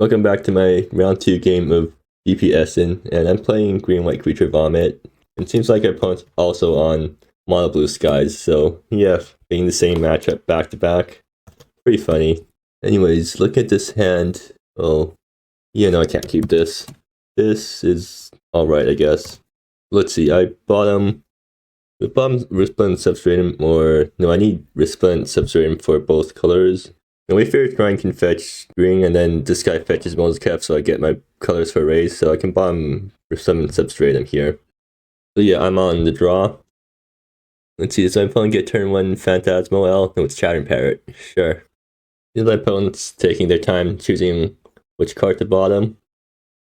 Welcome back to my round 2 game of DP Essen, and I'm playing Green-White Creature Vomit. It seems like our opponent's also on Mono Blue Skies, so yeah, being the same matchup back to back. Pretty funny. Anyways, look at this hand. Oh, yeah, no, I can't keep this. This is alright, I guess. Let's see, I bottom Resplendent Substratum, or no, I need Resplendent Substratum for both colors. And Wayfarer's Shrine can fetch green, and then this guy fetches Mozekef, so I get my colors for raise, so I can bottom Resplendent Substratum here. So yeah, I'm on the draw. Let's see, does my opponent get turn 1 Phantasmal L? No, it's Chattering Parrot. Sure. My opponent's taking their time choosing which card to bottom.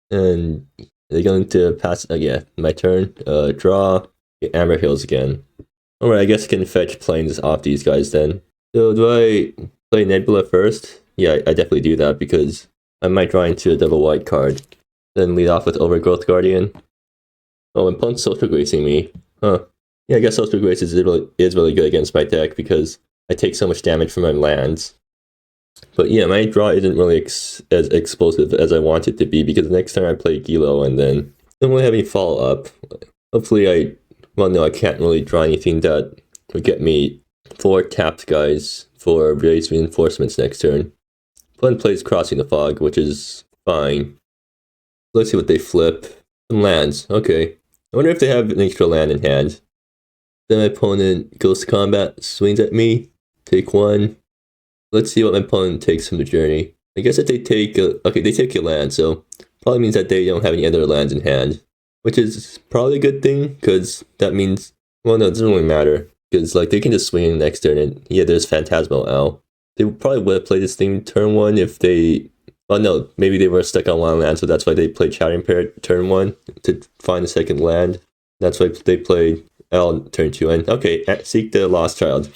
And they're going to pass, yeah, my turn. Draw, get Amber Hills again. Alright, I guess I can fetch planes off these guys then. So do I play Nebula first? Yeah, I definitely do that because I might draw into a double white card. Then lead off with Overgrowth Guardian. Oh, and opponent's Social Gracing me. Huh. Yeah, I guess Social Grace is really good against my deck because I take so much damage from my lands. But yeah, my draw isn't really as explosive as I want it to be because next time I play Gilo and then don't really have any follow-up. Hopefully well no, I can't really draw anything that would get me 4 tapped guys for raised reinforcements next turn. Opponent plays Crossing the Fog, which is fine. Let's see what they flip. Some lands, okay. I wonder if they have an extra land in hand. Then my opponent goes to combat, swings at me, take 1. Let's see what my opponent takes from the journey. I guess if they take they take a land, so probably means that they don't have any other lands in hand. Which is probably a good thing, because that means, well no, it doesn't really matter. Because like they can just swing in the next turn and yeah, there's Phantasmal L. They probably would have played this thing turn 1 if they, well no, maybe they were stuck on one land, so that's why they played Chattering Parrot turn 1 to find a second land. That's why they played L turn 2, and okay, Seek the Lost Child.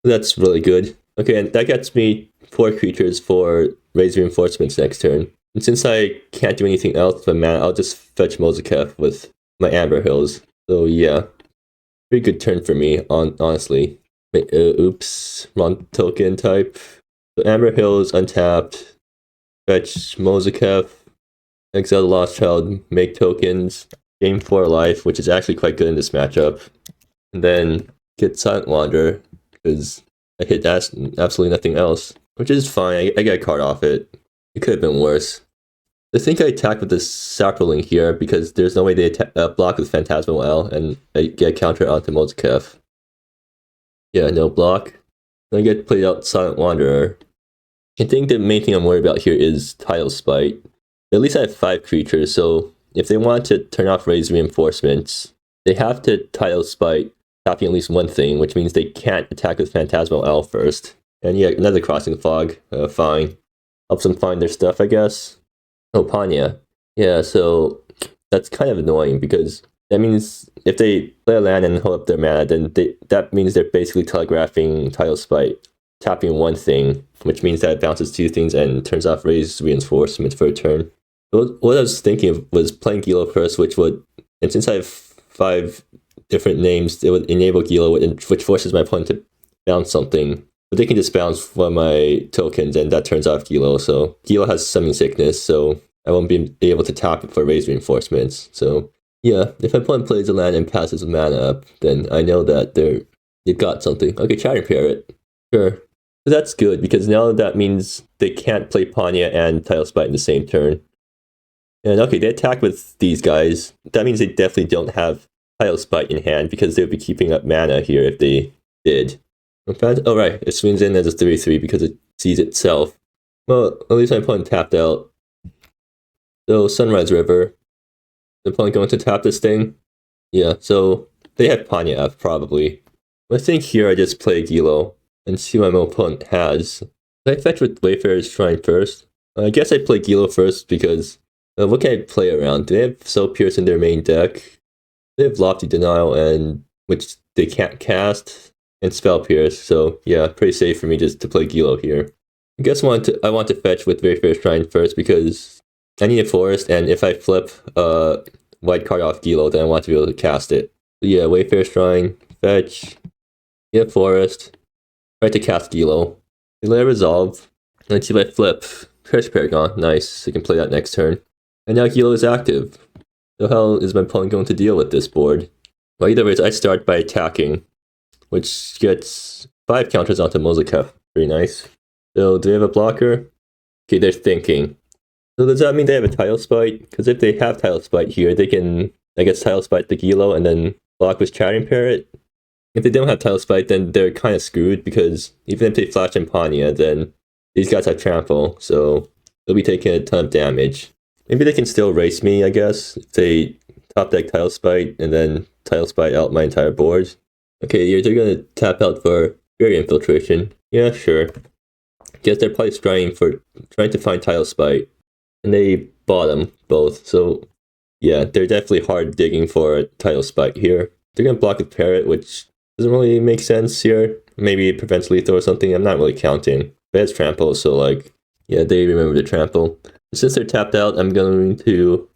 That's really good. Okay, and that gets me 4 creatures for raise reinforcements next turn. And since I can't do anything else with mana, I'll just fetch Mozekef with my Amber Hills. So yeah, pretty good turn for me, honestly. Oops, wrong token type. So Amber Hills untapped, fetch Mozekef, exile the Lost Child, make tokens, gain 4 life, which is actually quite good in this matchup. And then get Silent Wanderer, because I hit absolutely nothing else, which is fine. I got a card off it. It could have been worse. I think I attack with this Saproling here because there's no way they block with Phantasmal L, and I get counter onto Mozekef. Yeah, no block. I get played out Silent Wanderer. I think the main thing I'm worried about here is Tidal Spite. At least I have 5 creatures, so if they want to turn off raise reinforcements, they have to Tidal Spite, tapping at least one thing, which means they can't attack with Phantasmal L first. And yeah, another Crossing the Fog, fine. Helps them find their stuff, I guess. Oh, Panya. Yeah, so that's kind of annoying because that means if they play a land and hold up their mana, then that means they're basically telegraphing Tidal Spite, tapping one thing, which means that it bounces 2 things and turns off raise reinforcements for a turn. What I was thinking of was playing Gilo first, which would, and since I have 5 different names, it would enable Gilo, which forces my opponent to bounce something. But they can just bounce one of my tokens, and that turns off Gilo. So Gilo has Summoning Sickness, so I won't be able to tap it for raise reinforcements. So yeah, if my opponent plays a land and passes mana up, then I know that they've got something. Okay, Chattering Parrot. Sure. But that's good, because now that means they can't play Panya and Tidal Spite in the same turn. And okay, they attack with these guys. That means they definitely don't have Tidal Spite in hand, because they would be keeping up mana here if they did. Oh right, it swings in as a 3/3 because it sees itself. Well, at least my opponent tapped out. So Sunrise River. The opponent going to tap this thing? Yeah, so they have Panya up probably. I think here I just play Gilo and see what my opponent has. I fetch with Wayfarer's Shrine first. I guess I play Gilo first because what can I play around? Do they have Soul Pierce in their main deck? They have Lofty Denial, and which they can't cast, and Spell Pierce, so yeah, pretty safe for me just to play Gilo here. I guess I want to fetch with Wayfarer's Shrine first because I need a forest, and if I flip a white card off Gilo, then I want to be able to cast it. So yeah, Wayfarer's Shrine, fetch, get forest, try to cast Gilo. Let it resolve. Let's see if I flip Fresh Paragon, nice. I can play that next turn. And now Gilo is active. So how is my opponent going to deal with this board? Well, either way, I start by attacking, which gets 5 counters onto Mozilkef. Pretty nice. So do they have a blocker? Okay, they're thinking. So does that mean they have a Tile Spite? Because if they have Tile Spite here, they can, I guess, Tile Spite the Gilo and then block with Chattering Parrot. If they don't have Tile Spite, then they're kind of screwed, because even if they flash Impania, then these guys have Trample, so they'll be taking a ton of damage. Maybe they can still race me, I guess, if they top deck Tile Spite and then Tile Spite out my entire board. Okay, yeah, they're gonna tap out for Barrier Infiltration. Yeah, sure. Guess they're probably trying to find Tile Spite. And they bought them both, so yeah, they're definitely hard digging for a Tile Spite here. They're gonna block with Parrot, which doesn't really make sense here. Maybe it prevents lethal or something, I'm not really counting. But it's Trample, so like, yeah, they remember to Trample. Since they're tapped out, I'm going to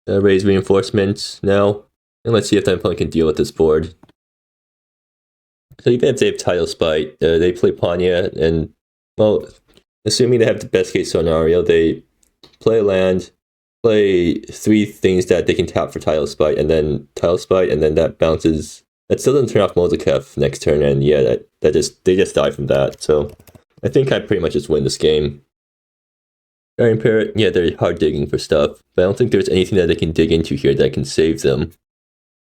raise Reinforcements now. And let's see if my opponent can deal with this board. So even if they have Tile Spite, they play Panya, and, well, assuming they have the best case scenario, they play land, play 3 things that they can tap for Tile Spite, and then Tile Spite, and then that bounces. That still doesn't turn off Mozilkef next turn, and yeah, they just die from that. So I think I pretty much just win this game. Chattering Parrot, yeah, they're hard digging for stuff, but I don't think there's anything that they can dig into here that can save them.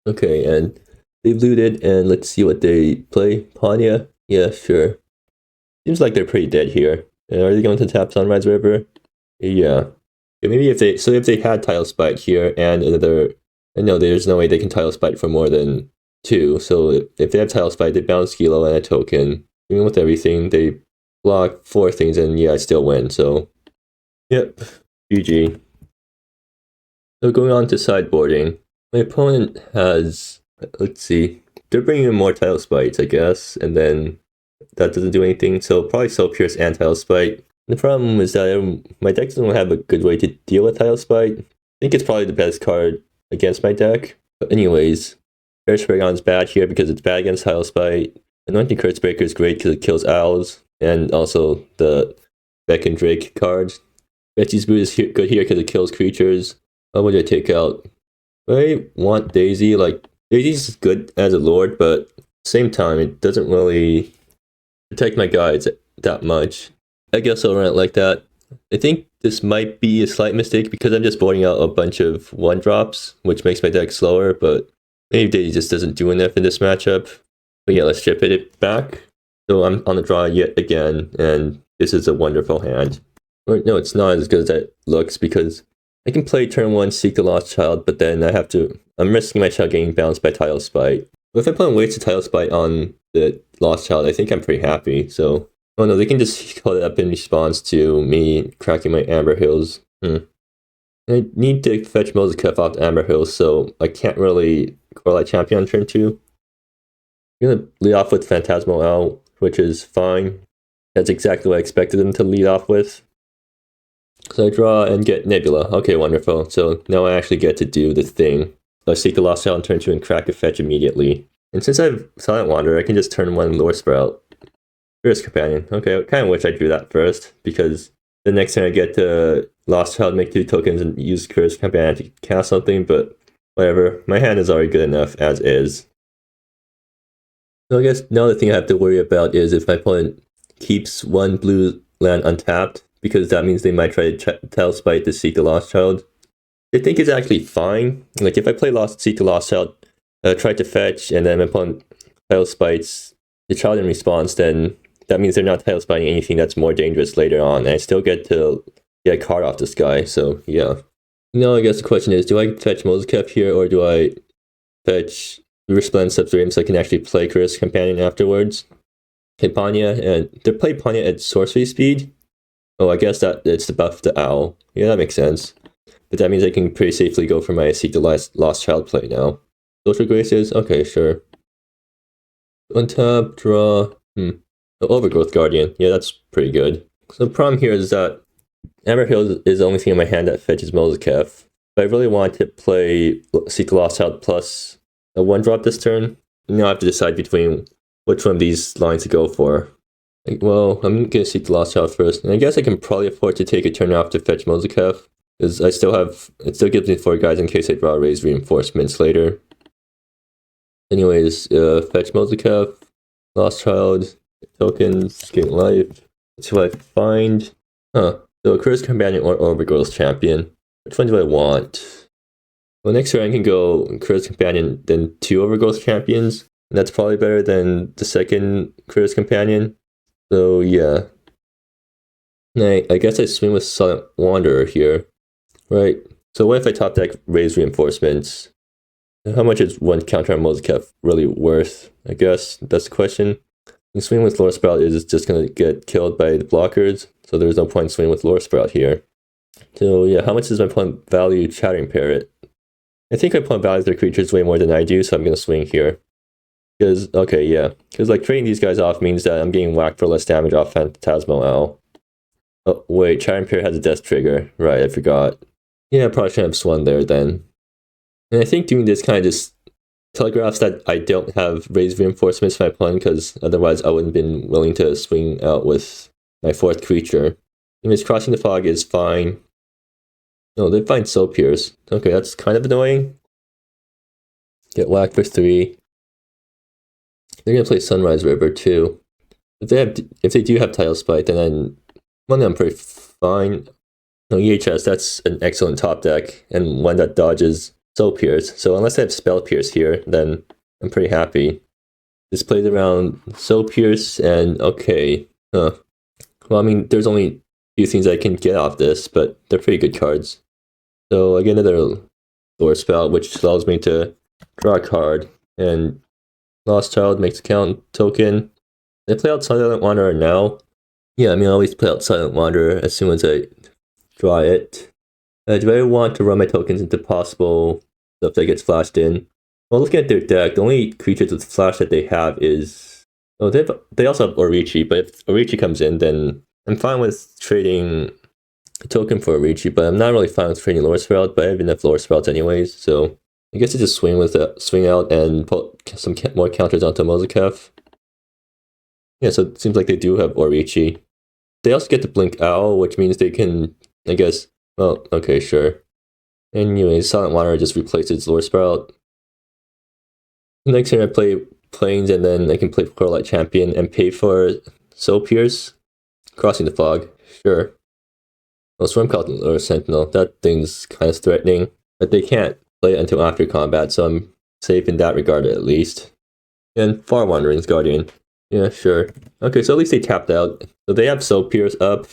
Okay, and they've looted, and let's see what they play. Panya, yeah, sure. Seems like they're pretty dead here. Are they going to tap Sunrise River? Yeah. Maybe if they had Tile Spite here and another, no, there's no way they can Tile Spite for more than 2. So if they have Tile Spite, they bounce Gilo and a token. Even with everything, they block 4 things, and yeah, I still win. So, yep, GG. So going on to sideboarding, my opponent has, let's see, they're bringing in more Tile Spites, I guess, and then that doesn't do anything. So probably Soul Pierce and Tile Spite. The problem is that my deck doesn't have a good way to deal with Tile Spite. I think it's probably the best card against my deck. But anyways, Fresh Paragon's bad here because it's bad against Tile Spite. Anointing Curse Breaker is great because it kills owls, and also the Beck and Drake card. Betsy's Boot is good here because it kills creatures. What do I take out? I want Daisy. Like, Daisy's good as a lord, but at the same time, it doesn't really protect my guides that much. I guess I'll run it like that. I think this might be a slight mistake because I'm just boarding out a bunch of 1-drops, which makes my deck slower, but maybe Daisy just doesn't do enough in this matchup. But yeah, let's chip it back. So I'm on the draw yet again, and this is a wonderful hand. Or no, it's not as good as that looks, because I can play turn 1, Seek the Lost Child, but then I'm risking my child getting bounced by Tile Spite. But if I put waste a Tile Spite on the Lost Child, I think I'm pretty happy, so... Oh no, they can just call it up in response to me cracking my Amber Hills. I need to fetch Mozilkef off the Amber Hills, so I can't really Corelight Champion on turn 2. I'm gonna lead off with Phantasmal Owl, which is fine. That's exactly what I expected them to lead off with. So I draw and get Nebula. Okay, wonderful. So now I actually get to do the thing. I Seek the Lost Child on turn 2 and crack a fetch immediately. And since I have Silent Wanderer, I can just turn 1 Lore Sprout. First Companion. Okay, I kind of wish I drew that first, because the next turn I get to Lost Child, make 2 tokens, and use Curse Companion to cast something, but whatever. My hand is already good enough as is. So I guess now the thing I have to worry about is if my opponent keeps 1 blue land untapped, because that means they might try to Tile Spite to Seek the Lost Child. I think it's actually fine. Like, if I play Seek the Lost Child, try to fetch, and then my opponent Tile Spites the child in response, then that means they're not Tile Spiting anything that's more dangerous later on, and I still get to get a card off this guy, so yeah. Now I guess the question is, do I fetch Mozilkef here, or do I fetch Resplendent Subterranean so I can actually play Curse Companion afterwards? Okay, Panya, and they play Panya at sorcery speed? Oh, I guess that it's the buff the owl. Yeah, that makes sense. But that means I can pretty safely go for my Seek the Lost Child play now. Social Graces? Okay, sure. Untap, draw... Oh, Overgrowth Guardian. Yeah, that's pretty good. So the problem here is that Amber Hill is the only thing in my hand that fetches Mozilkef. But I really want to play Seek the Lost Child plus a 1-drop this turn. Now I have to decide between which one of these lines to go for. Well, I'm gonna seek the Lost Child first, and I guess I can probably afford to take a turn off to fetch Mozikev, because it still gives me 4 guys in case I draw raise reinforcements later. Anyways, fetch Mozikev, Lost Child, tokens, gain life. Let's see what I find. So Careers Companion or Overgrowth Champion. Which one do I want? Well, next turn I can go Careers Companion, then 2 Overgrowth Champions. And that's probably better than the second Careers Companion. So yeah. I guess I swing with Silent Wanderer here. Right. So what if I top deck raise reinforcements? How much is one counter on Mozikev really worth? I guess that's the question. And swing with Lore Sprout is just going to get killed by the blockers, so there's no point swinging with Lore Sprout here. So yeah, how much does my opponent value Chattering Parrot? I think my opponent values their creatures way more than I do, so I'm going to swing here. Because, okay, yeah. Because like trading these guys off means that I'm getting whacked for less damage off Phantasmal Owl. Oh, wait, Chattering Parrot has a death trigger. Right, I forgot. Yeah, I probably shouldn't have swung there then. And I think doing this kind of just telegraphs that I don't have raised reinforcements for my opponent, because otherwise I wouldn't have been willing to swing out with my 4th creature. Anyways, Crossing the Fog is fine. No, they find Soul Pierce. Okay, that's kind of annoying. Get whacked for 3. They're gonna play Sunrise River too. If they do have Tidal Spite, then I'm pretty fine. No, EHS, that's an excellent top deck, and one that dodges Soul Pierce. So unless I have Spell Pierce here, then I'm pretty happy. This plays around Soul Pierce, and okay. Well, I mean, there's only a few things I can get off this, but they're pretty good cards. So I get another Lore Spout, which allows me to draw a card, and Lost Child makes a count token. They play out Silent Wanderer now. Yeah, I mean, I always play out Silent Wanderer as soon as I draw it. Do I want to run my tokens into possible stuff that gets flashed in? Well, looking at their deck, the only creatures with flash that they have is... Oh, they also have Orichi, but if Orichi comes in, then I'm fine with trading a token for Orichi, but I'm not really fine with trading Lore Sprout, but I have enough Lore Sprouts anyways, so I guess I just swing out and put some more counters onto Mozikev. Yeah, so it seems like they do have Orichi. They also get to Blink Owl, which means they can, I guess... Well, okay, sure. Anyways, Silent Wanderer just replaces Lore Sprout. Next turn I play Plains, and then I can play Coralight Champion and pay for Soul Pierce. Crossing the Fog, sure. Well, Stormcloud or Sentinel, that thing's kind of threatening. But they can't play it until after combat, so I'm safe in that regard at least. And Far Wandering's Guardian. Yeah, sure. Okay, so at least they tapped out. So they have Soul Pierce up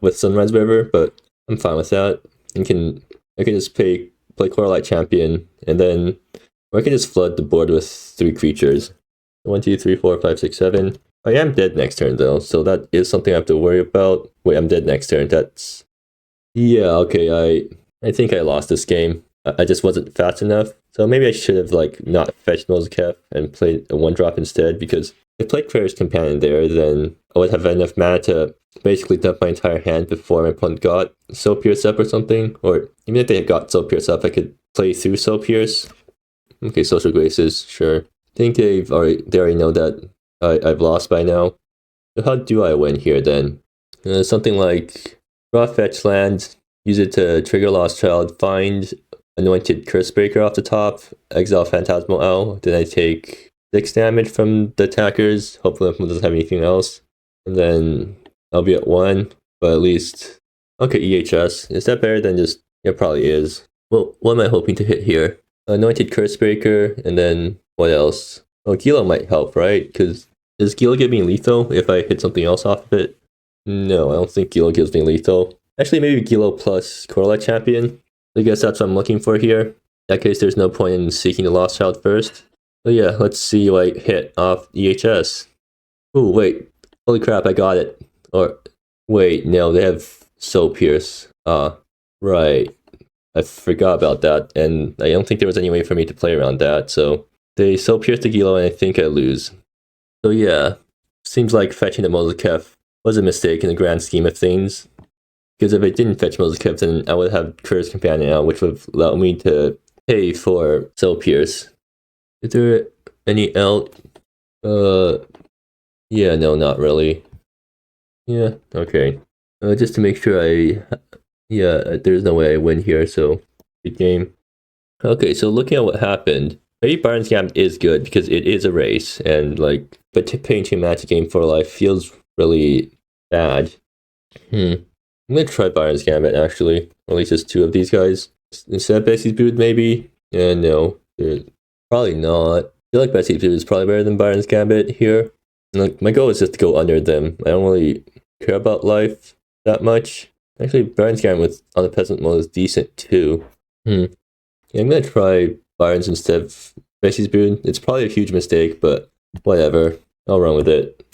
with Sunrise River, but I'm fine with that. I can just play Coralight Champion, and then or I can just flood the board with 3 creatures. 1, 2, 3, 4, 5, 6, 7. I am dead next turn though, so that is something I have to worry about. Wait, I'm dead next turn. That's... Yeah, okay, I think I lost this game. I just wasn't fast enough. So maybe I should have not fetched Mozikev and played a 1-drop instead, because if I played Careers Companion there, then I would have enough mana to basically dump my entire hand before my opponent got Soul Pierce up or something. Or even if they had got Soul Pierce up, I could play through Soul Pierce. Okay, Social Graces, sure. I think they already know that I've lost by now. So how do I win here then? Something like draw fetch land, use it to trigger Lost Child, find Anointed Cursebreaker off the top, exile Phantasmal Owl, then I take 6 damage from the attackers, hopefully if one doesn't have anything else. And then I'll be at 1, but at least... Okay, EHS. Is that better than just... Yeah, it probably is. Well, what am I hoping to hit here? Anointed Cursebreaker, and then what else? Oh, Gilo might help, right? Because does Gilo give me lethal if I hit something else off of it? No, I don't think Gilo gives me lethal. Actually, maybe Gilo plus Coralight Champion. I guess that's what I'm looking for here. In that case, there's no point in seeking the Lost Child first. So yeah, let's see what I hit off EHS. Ooh, wait. Holy crap, I got it. Or, wait, no, they have Soul Pierce. Right. I forgot about that, and I don't think there was any way for me to play around that, so they Soul Pierce the Gilo, and I think I lose. So yeah, seems like fetching the Mozikev was a mistake in the grand scheme of things. Because if I didn't fetch Mozikev, then I would have Careers Companion now, which would allow me to pay for Soul Pierce. Is there any else? Yeah, no, not really. Yeah, okay. Just to make sure yeah, there's no way I win here, so good game. Okay, so looking at what happened, maybe Byron's Gambit is good because it is a race, and like, but paying too much a game for life feels really bad. I'm gonna try Byron's Gambit actually, or at least just two of these guys instead of Bessie's Brood, maybe. Yeah, no, probably not. I feel like Bessie's Brood is probably better than Byron's Gambit here. And like, my goal is just to go under them. I don't really care about life that much. Actually, Byron's Gambit on the peasant mode is decent too. Yeah, I'm gonna try Byron's instead of Bessie's Brood. It's probably a huge mistake, but whatever. I'll run with it.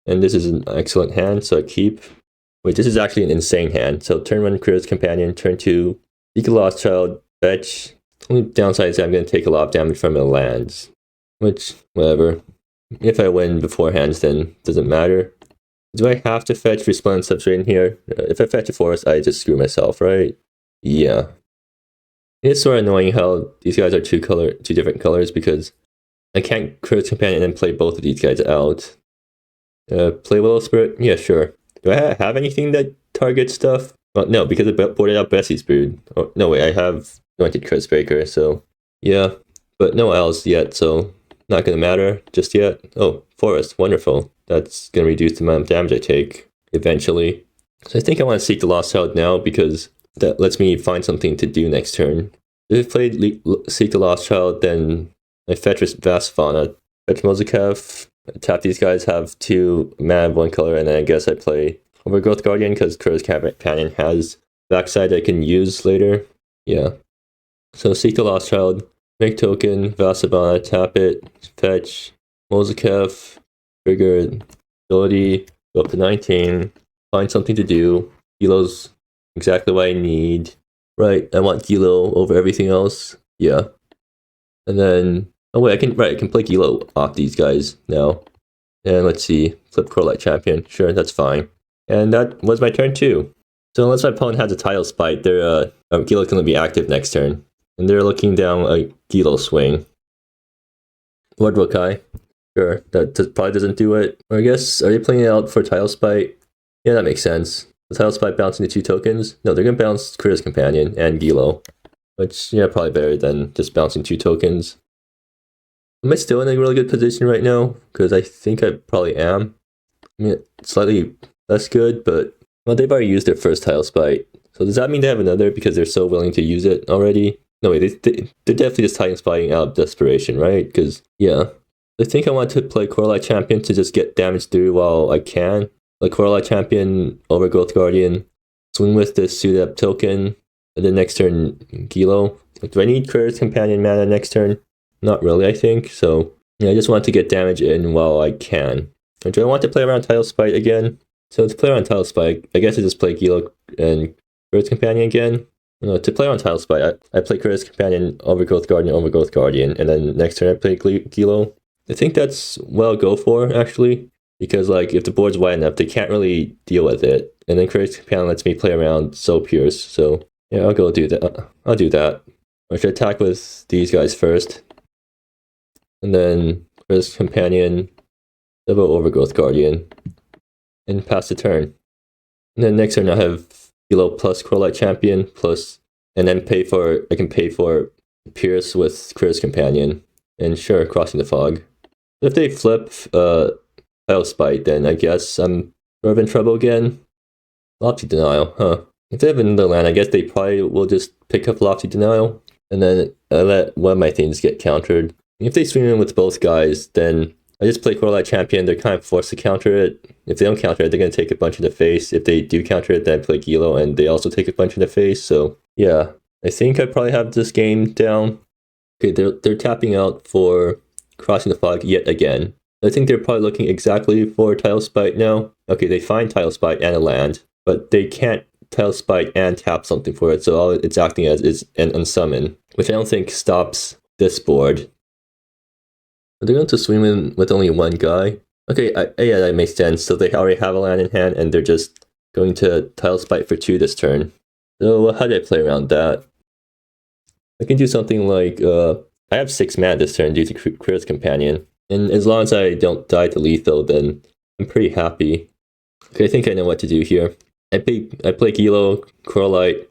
And this is an excellent hand, so I keep. Wait, this is actually an insane hand. So turn 1, Critical Companion. Turn 2, Seek a Lost Child. Fetch. Only downside is that I'm going to take a lot of damage from the lands. Which, whatever. If I win beforehand, then it doesn't matter. Do I have to fetch Resplendent Substrate in here? If I fetch a forest, I just screw myself, right? Yeah. It's sort of annoying how these guys are two different colors because I can't Critical Companion and play both of these guys out. Play Willow Spirit? Yeah, sure. Do I have anything that targets stuff? Well, no, because I boarded out Bessie's Brood. Oh, no, wait, I have Anointed Curse Breaker, so yeah. But no else yet, so not gonna matter just yet. Oh, Forest, wonderful. That's gonna reduce the amount of damage I take eventually. So I think I want to Seek the Lost Child now because that lets me find something to do next turn. If I played Seek the Lost Child, then I fetch Vasavana, fetch Mozikev, tap these guys, have 2 mana of 1 color, and then I guess I play Overgrowth Guardian because Critical Companion has backside I can use later. Yeah. So Seek the Lost Child, make token, Vasavana, tap it, fetch, Mozikev, trigger, ability, go up to 19, find something to do. Gilo's exactly what I need. Right, I want Gilo over everything else. Yeah. And then, oh wait, I can play Gilo off these guys now. And let's see, flip Corelight Champion. Sure, that's fine. And that was my turn too. So unless my opponent has a Tidal Spite, their Gilo's going to be active next turn. And they're looking down a Gilo swing. Lord Rokai. Sure, that probably doesn't do it. Or I guess, are they playing it out for Tidal Spite? Yeah, that makes sense. The Tidal Spite bouncing the 2 tokens? No, they're going to bounce Critical Companion and Gilo. Which, yeah, probably better than just bouncing 2 tokens. Am I still in a really good position right now? Because I think I probably am. I mean, slightly less good, but well, they've already used their first Tidal Spite. So does that mean they have another because they're so willing to use it already? No, wait, they're definitely just Tidal Spiting out of desperation, right? Because, yeah. I think I want to play Corelight Champion to just get damage through while I can. Like Corelight Champion, Overgrowth Guardian, swing with this suit up token, and then next turn, Gilo. Like, do I need Critical Companion mana next turn? Not really, I think. So, yeah, I just want to get damage in while I can. And do I want to play around Tidal Spite again? So to play around Tidal Spite, I guess I just play Gilo and Critical Companion again. No, to play on Tidal Spite, I play Critical Companion, Overgrowth Guardian, and then next turn I play Gilo. I think that's what I'll go for, actually. Because, like, if the board's wide enough, they can't really deal with it. And then Critical Companion lets me play around Soul Pierce. So, yeah, I'll go do that. I'll do that. I should attack with these guys first. And then Critical Companion, double Overgrowth Guardian, and pass the turn. And then next turn I have Gilo plus Corelight Champion plus, and then I can pay for Pierce with Critical Companion. And sure, Crossing the Fog. If they flip Tidal Spite, then I guess I'm sort of in trouble again. Lofty Denial, huh? If they have another land, I guess they probably will just pick up Lofty Denial, and then I let one of my things get countered. If they swing in with both guys, then I just play Corelight Champion. They're kind of forced to counter it. If they don't counter it, they're going to take a bunch in the face. If they do counter it, then I play Gilo, and they also take a bunch in the face. So, yeah, I think I probably have this game down. Okay, they're tapping out for Crossing the Fog yet again. I think they're probably looking exactly for Tidal Spite now. Okay, they find Tidal Spite and a land, but they can't Tidal Spite and tap something for it, so all it's acting as is an unsummon, which I don't think stops this board. But they're going to swing in with only one guy. Okay, yeah, that makes sense. So they already have a land in hand, and they're just going to Tidal Spite for 2 this turn. So how do I play around that? I can do something like, I have 6 mana this turn due to Critical Companion. And as long as I don't die to lethal, then I'm pretty happy. Okay, I think I know what to do here. I play Gilo, Coralite,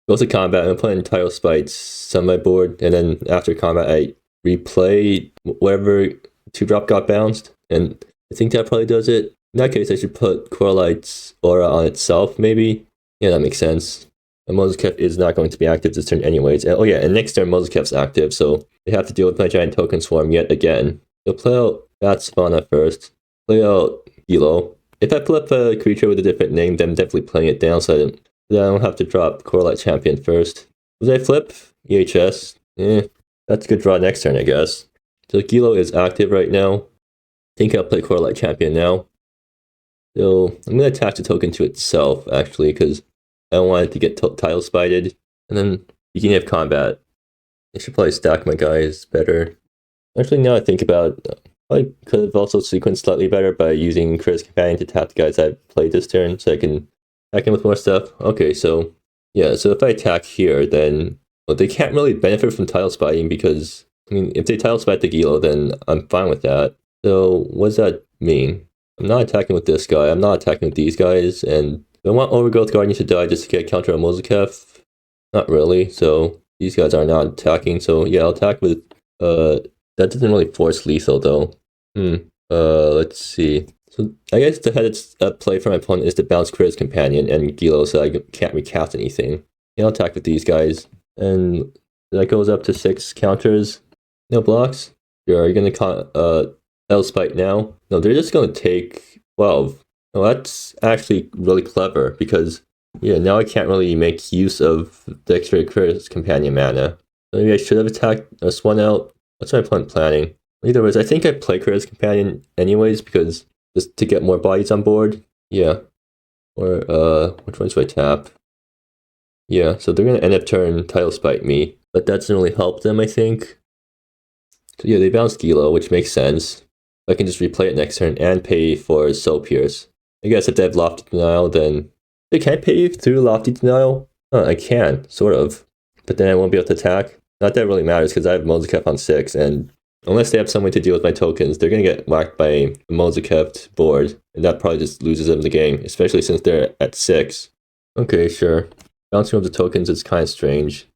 goes to combat, and I'm playing Tidal Spites on my board, and then after combat I replay whatever 2-drop got bounced, and I think that probably does it. In that case, I should put Coralite's aura on itself, maybe? Yeah, that makes sense. And Mozekef is not going to be active this turn anyways. And, oh yeah, and next turn Mozekef's active, so they have to deal with my giant token swarm yet again. So play out Bat Savannah first, play out Gilo. If I flip a creature with a different name, then I'm definitely playing it down so I don't have to drop Coralite Champion first. Was I flip? EHS? That's a good draw next turn, I guess. So Gilo is active right now. I think I'll play Coralite Champion now. So I'm going to attach the token to itself, actually, because I don't want it to get Tidal Spited. And then beginning of combat. I should probably stack my guys better. Actually, now I think about it, I could have also sequenced slightly better by using Chris Companion to tap the guys I've played this turn, so I can attack him with more stuff. Okay, so yeah, so if I attack here, then they can't really benefit from Tidal Spiting because, I mean, if they Tidal Spite the Gilo, then I'm fine with that. So what does that mean? I'm not attacking with this guy, I'm not attacking with these guys, and do I want Overgrowth Guardian to die just to get counter on Mozekef? Not really, so these guys are not attacking, so yeah, I'll attack with, that doesn't really force lethal though. Let's see. So I guess the headed play for my opponent is to bounce Chris Companion and Gilo so I can't recast anything. Yeah, I'll attack with these guys. And that goes up to 6 counters. No blocks? Sure, are you gonna L-Spite now? No, they're just gonna take 12. No, that's actually really clever because, yeah, now I can't really make use of the extra Chris Companion mana. So maybe I should have attacked a Swan out. What's my opponent planning? Either way, I think I play Chris Companion anyways because just to get more bodies on board. Yeah. Or, which ones do I tap? Yeah, so they're gonna end up turn Tidal Spite me, but that doesn't really help them, I think. So yeah, they bounced Gilo, which makes sense. I can just replay it next turn and pay for Soul Pierce. I guess if they have Lofty Denial, then they can't pay through Lofty Denial? I can, sort of. But then I won't be able to attack. Not that it really matters because I have Mozekef on 6, and unless they have some way to deal with my tokens, they're going to get whacked by the Mozekef board, and that probably just loses them the game, especially since they're at 6. Okay, sure. Bouncing of the tokens is kind of strange.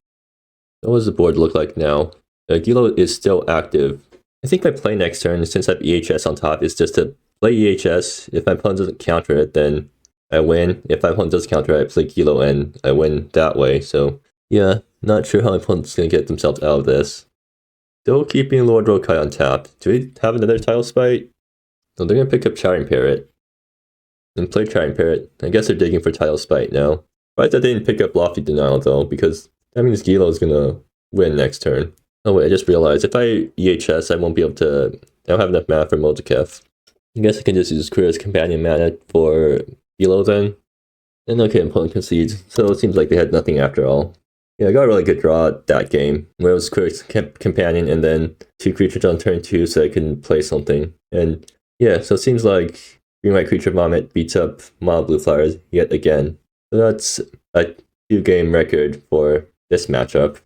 What does the board look like now? Gilo is still active. I think my play next turn, since I have EHS on top, is just to play EHS. If my opponent doesn't counter it, then I win. If my opponent does counter it, I play Gilo and I win that way. So yeah, not sure how my opponent's going to get themselves out of this. Still keeping Lord Rokai on tap. Do we have another Tidal Spite? No, they're going to pick up Chattering Parrot. And play Chattering Parrot. I guess they're digging for Tidal Spite now. Right that they didn't pick up Lofty Denial though, because that means Gilo is going to win next turn. Oh wait, I just realized, if I EHS, I won't be able to, I don't have enough mana for Mozekef. I guess I can just use Chris Companion mana for Gilo then. And okay, opponent concedes, so it seems like they had nothing after all. Yeah, I got a really good draw that game, where it was Chris Companion and then 2 creatures on turn 2 so I can play something. And yeah, so it seems like Green White Creature Vomit beats up Mono Blue Fliers yet again. So that's a 2-game record for this matchup.